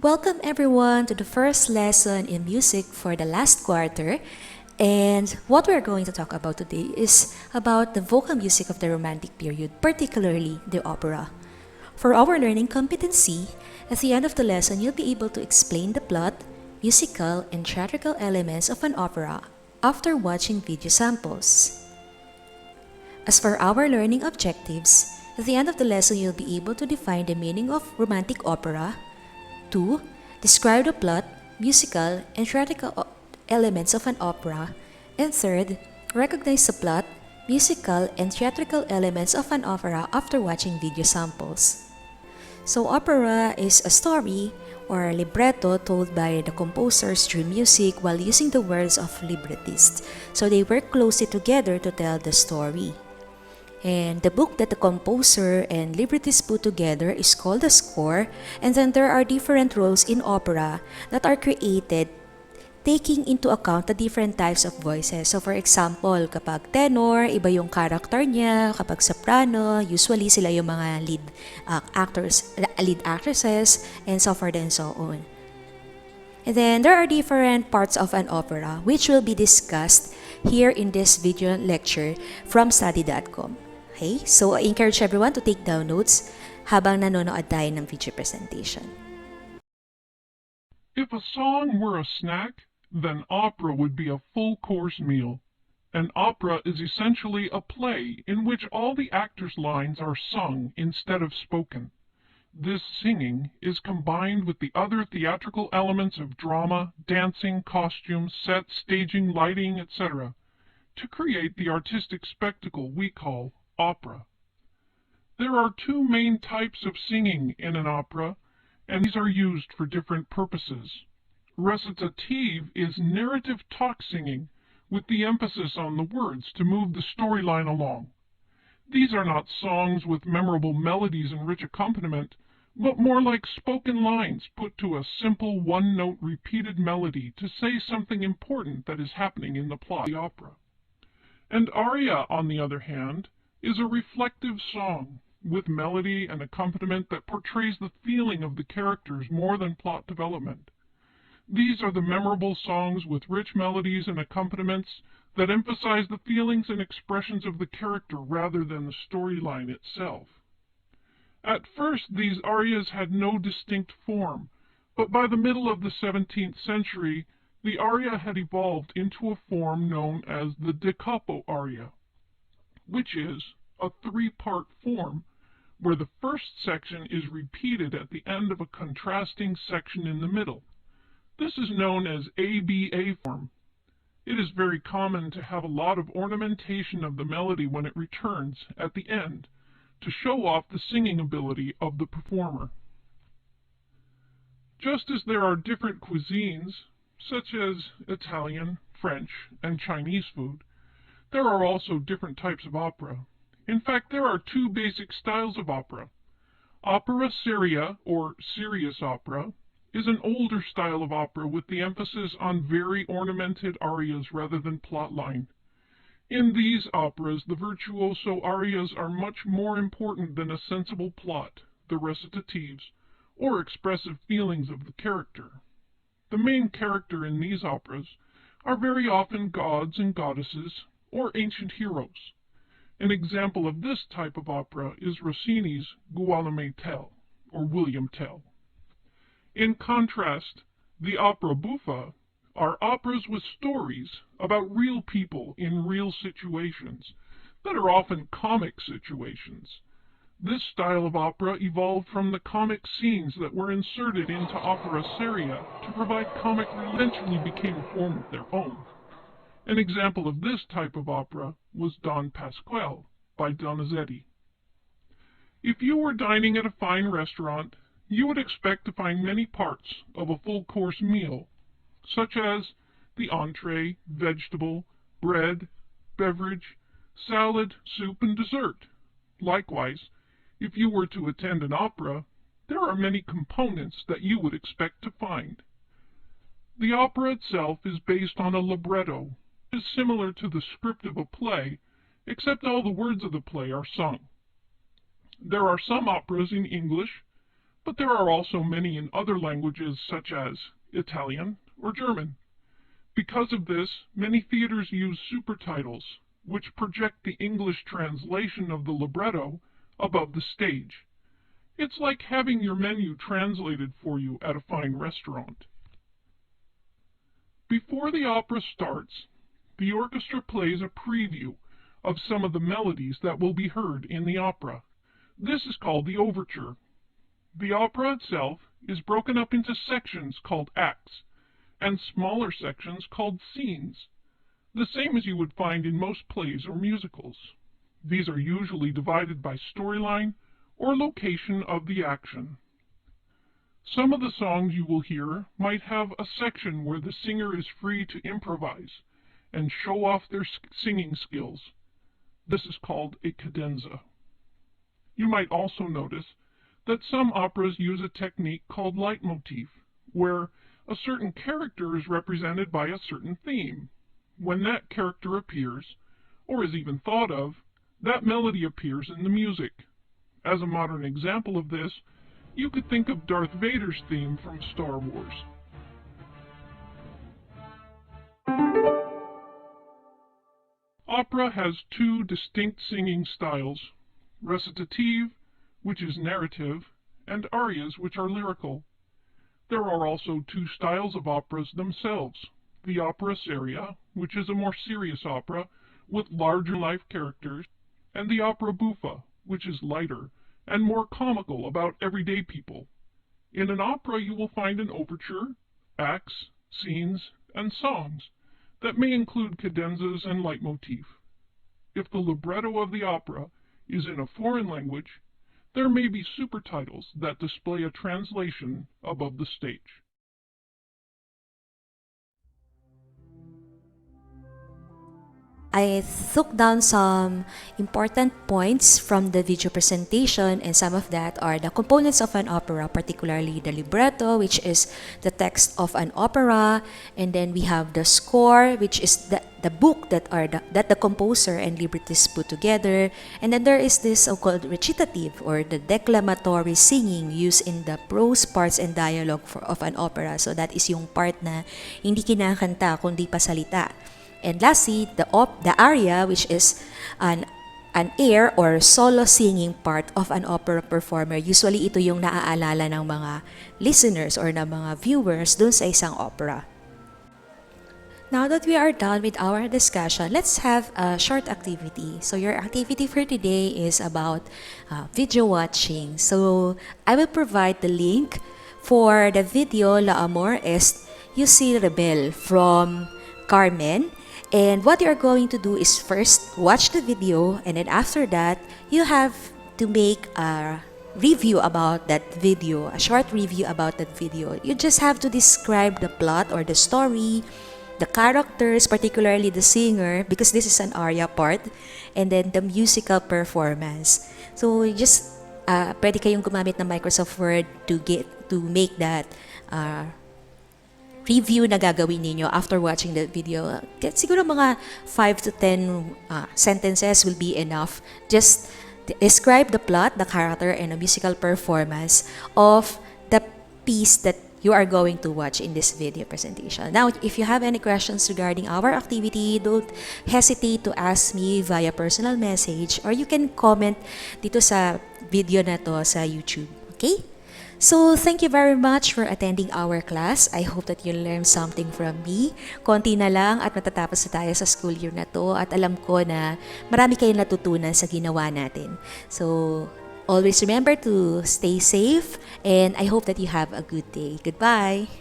Welcome everyone to the first lesson in music for the last quarter. And what we're going to talk about today is about the vocal music of the Romantic period, particularly the opera. For our learning competency, at the end of the lesson, you'll be able to explain the plot, musical, and theatrical elements of an opera after watching video samples. As for our learning objectives, at the end of the lesson, you'll be able to define the meaning of romantic opera. 2. Describe the plot, musical, and theatrical elements of an opera. And third, recognize the plot, musical, and theatrical elements of an opera after watching video samples. So opera is a story or libretto told by the composers through music while using the words of librettists. So they work closely together to tell the story. And the book that the composer and librettist put together is called a score, and then there are different roles in opera that are created taking into account the different types of voices. So for example, kapag tenor, iba yung character niya. Kapag soprano, usually sila yung mga lead actresses, and so forth and so on. And then there are different parts of an opera which will be discussed here in this video lecture from study.com. Okay, so I encourage everyone to take down notes habang nanonood tayo ng video presentation. If a song were a snack, then opera would be a full-course meal. An opera is essentially a play in which all the actors' lines are sung instead of spoken. This singing is combined with the other theatrical elements of drama, dancing, costumes, sets, staging, lighting, etc., to create the artistic spectacle we call opera. There are two main types of singing in an opera, and these are used for different purposes. Recitative is narrative talk singing with the emphasis on the words to move the storyline along. These are not songs with memorable melodies and rich accompaniment, but more like spoken lines put to a simple one-note repeated melody to say something important that is happening in the plot of the opera. And aria, on the other hand, is a reflective song with melody and accompaniment that portrays the feeling of the characters more than plot development. These are the memorable songs with rich melodies and accompaniments that emphasize the feelings and expressions of the character rather than the storyline itself. At first, these arias had no distinct form, but by the middle of the 17th century, the aria had evolved into a form known as the da capo aria, which is a three-part form where the first section is repeated at the end of a contrasting section in the middle. This is known as ABA form. It is very common to have a lot of ornamentation of the melody when it returns at the end to show off the singing ability of the performer. Just as there are different cuisines, such as Italian, French, and Chinese food, there are also different types of opera. In fact, there are two basic styles of opera. Opera seria, or serious opera, is an older style of opera with the emphasis on very ornamented arias rather than plotline. In these operas, the virtuoso arias are much more important than a sensible plot, the recitatives, or expressive feelings of the character. The main character in these operas are very often gods and goddesses, or ancient heroes. An example of this type of opera is Rossini's Guillaume Tell, or William Tell. In contrast, the opera buffa are operas with stories about real people in real situations that are often comic situations. This style of opera evolved from the comic scenes that were inserted into opera seria to provide comic relief, eventually became a form of their own. An example of this type of opera was Don Pasquale by Donizetti. If you were dining at a fine restaurant, you would expect to find many parts of a full-course meal, such as the entree, vegetable, bread, beverage, salad, soup, and dessert. Likewise, if you were to attend an opera, there are many components that you would expect to find. The opera itself is based on a libretto, which is similar to the script of a play, except all the words of the play are sung. There are some operas in English, but there are also many in other languages such as Italian or German. Because of this, many theaters use supertitles, which project the English translation of the libretto above the stage. It's like having your menu translated for you at a fine restaurant. Before the opera starts, the orchestra plays a preview of some of the melodies that will be heard in the opera. This is called the overture. The opera itself is broken up into sections called acts, and smaller sections called scenes, the same as you would find in most plays or musicals. These are usually divided by storyline or location of the action. Some of the songs you will hear might have a section where the singer is free to improvise and show off their singing skills. This is called a cadenza. You might also notice that some operas use a technique called leitmotif, where a certain character is represented by a certain theme. When that character appears, or is even thought of, that melody appears in the music. As a modern example of this, you could think of Darth Vader's theme from Star Wars. Opera has two distinct singing styles: recitative, which is narrative, and arias, which are lyrical. There are also two styles of operas themselves: the opera seria, which is a more serious opera with larger life characters, and the opera buffa, which is lighter and more comical about everyday people. In an opera you will find an overture, acts, scenes, and songs that may include cadenzas and leitmotif. If the libretto of the opera is in a foreign language, there may be supertitles that display a translation above the stage. I took down some important points from the video presentation, and some of that are the components of an opera, particularly the libretto, which is the text of an opera, and then we have the score, which is the book that the composer and librettist put together, and then there is this so-called recitative or the declamatory singing used in the prose parts and dialogue of an opera. So that is yung part na hindi kinakanta kundi pasalita. And lastly, the aria, which is an air or solo singing part of an opera performer. Usually, ito yung naaalala ng mga listeners or ng mga viewers dun sa isang opera. Now that we are done with our discussion, let's have a short activity. So your activity for today is about video watching. So I will provide the link for the video La Amor es You See Rebel from Carmen. And what you're going to do is first watch the video, and then after that, you have to make a review about that video, a short review about that video. You just have to describe the plot or the story, the characters, particularly the singer, because this is an aria part, and then the musical performance. So just pwede kayong gumamit ng Microsoft Word to make that review na gagawin ninyo after watching the video. Siguro mga 5 to 10 sentences will be enough. Just describe the plot, the character, and the musical performance of the piece that you are going to watch in this video presentation. Now, if you have any questions regarding our activity, don't hesitate to ask me via personal message, or you can comment dito sa video na to sa YouTube. Okay? So, thank you very much for attending our class. I hope that you learned something from me. Konti na lang at matatapos na tayo sa school year na to, at alam ko na marami kayong natutunan sa ginawa natin. So, always remember to stay safe, and I hope that you have a good day. Goodbye!